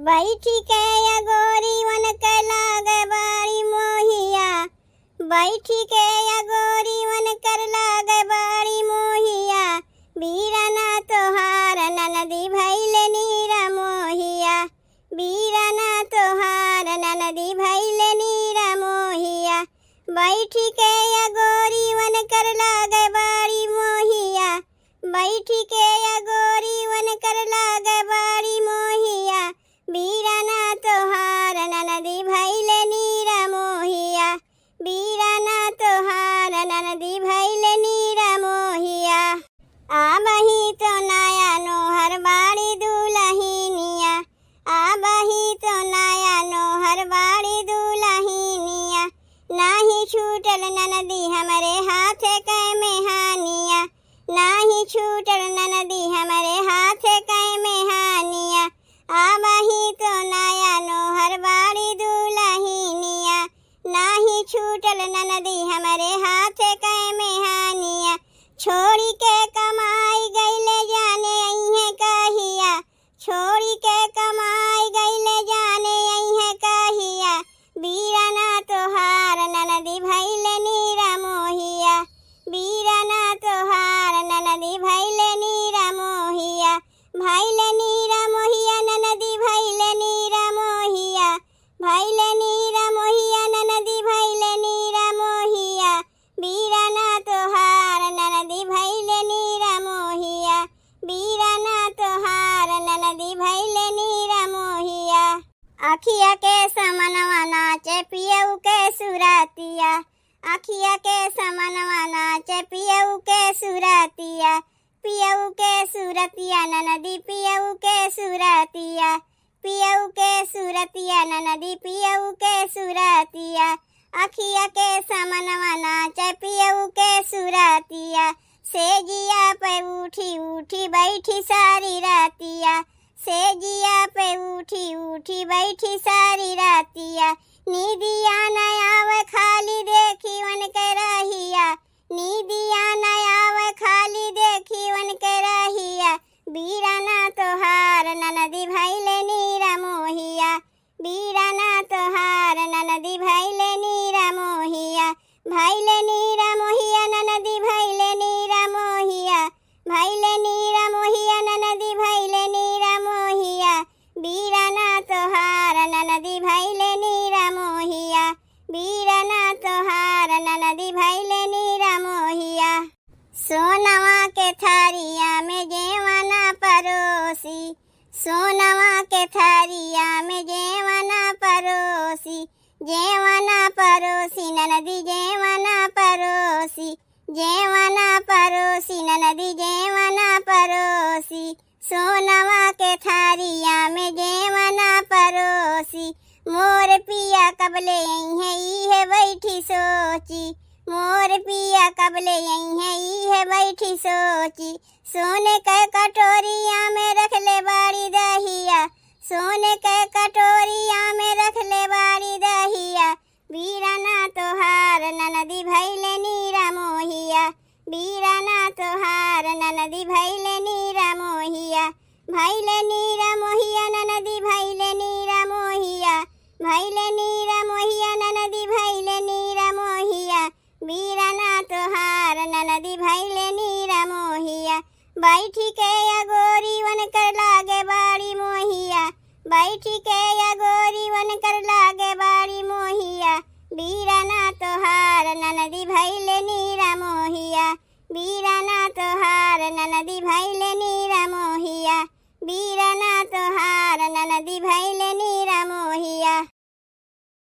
बैठी के या गोरी वन के लागे बाड़ी मोहिया। बैठी के या गोरी वन कर लागे बाड़ी मोहिया। बीराना तोहार ननदी भैले नीरा मोहिया। बीराना तोहार ननदी भैले नीरा मोहिया। बैठी के या गोरी वन कर लागे बाड़ी मोहिया। बैठी के या गोरी वन कर लागे बाड़ी मोहिया। बीराना तोहार ननदी भैले नीरा मोहिया। बीराना तोहार ननदी भैले नीरा मोहिया। आबही तो नया नोहर बाड़ी दुलहिनिया। आबही तो नया नोहर बाड़ी दुलहिनिया। नाही छूटल ननदी हमरे हाथ कै मेहानिया। नाही छूटल ननदी हमरे हाथ कै मेहानिया। आबही तो नया नोहर बाड़ी दुलहिनिया। नाही छूटल ननदी हमरे हाथ कै मेहानिया। छोड़ी के कमाई गईले जाने अइहे कहिया। छोड़ी के कमाई गईले जाने अइहे कहिया। बीराना तोहार ननदी भैले नीरा मोहिया। बीराना तोहार ननदी भैले नीरा मोहिया। भैले नीरा मोहिया ननदी भैले नीरा मोहिया। भैले नीरा मोहिया ननदी भैले नीरा मोहिया। बीराना तोहार ननदी भैले नीरा मोहिया। बीराना तोहार ननदी भैले नीरा मोहिया। अखिया के समनवा नाचे पियऊ के सुरातिया। अखिया के समनवा नाचे पियऊ के सुरातिया। पियऊ के सुरतिया ननदी पियऊ के सुरतिया। पियऊ के सुरतिया ननदी पियऊ के सुरतिया। अखिया के समनवा नाचे पियऊ के सुरतिया। सेजिया पे उठी उठी बैठी सारी रातिया। सेजिया पे उठी उठी बैठी सारी रातिया। नीदिया न आवे खाली देखी वन के रहिया। नीदिया न आवे खाली देखी वन के रहिया। बीराना तोहार ननदी भैले नीरा मोहिया। बीराना तोहार ननदी भैले नीरा मोहिया। भैले नीरा मोहिया ननदी भैले नीरा मोहिया। भैले नीरा मोहिया ननदी भैले नीरा मोहिया। बीराना तोहार ननदी भैले नीरा मोहिया। बीराना तोहार ननदी भैले नीरा मोहिया। सोनवा के थारिया में जेवना परोसी। सोनवा के थारिया में जेवना परोसी। जेवना परोसी ननदी जेवना परोसी। जेवना परोसी ननदी जेवना परोसी। सोनवा के थारिया में जेवना परोसी। मोर पिया कबले यहीं है बैठी सोची। मोर पिया कबले यहीं है बैठी सोची। सोने के कटोरिया में रख ले बाड़ी दहिया। सोने के कटोरिया में रख ले बाड़ी दहिया। बीराना तोहार ननदी भैले नीरा मोहिया। बीराना तोहार ननदी भैले नीरा मोहिया। भैले नीरा मोहिया ननदी भैले नीरा मोहिया। भैले नीरा मोहिया ननदी भैले नीरा मोहिया। बीराना तोहार ननदी भैले नीरा मोहिया। बैठी के या गोरी वन कर लागे बाड़ी मोहिया। बैठी के या गोरी वन कर लागे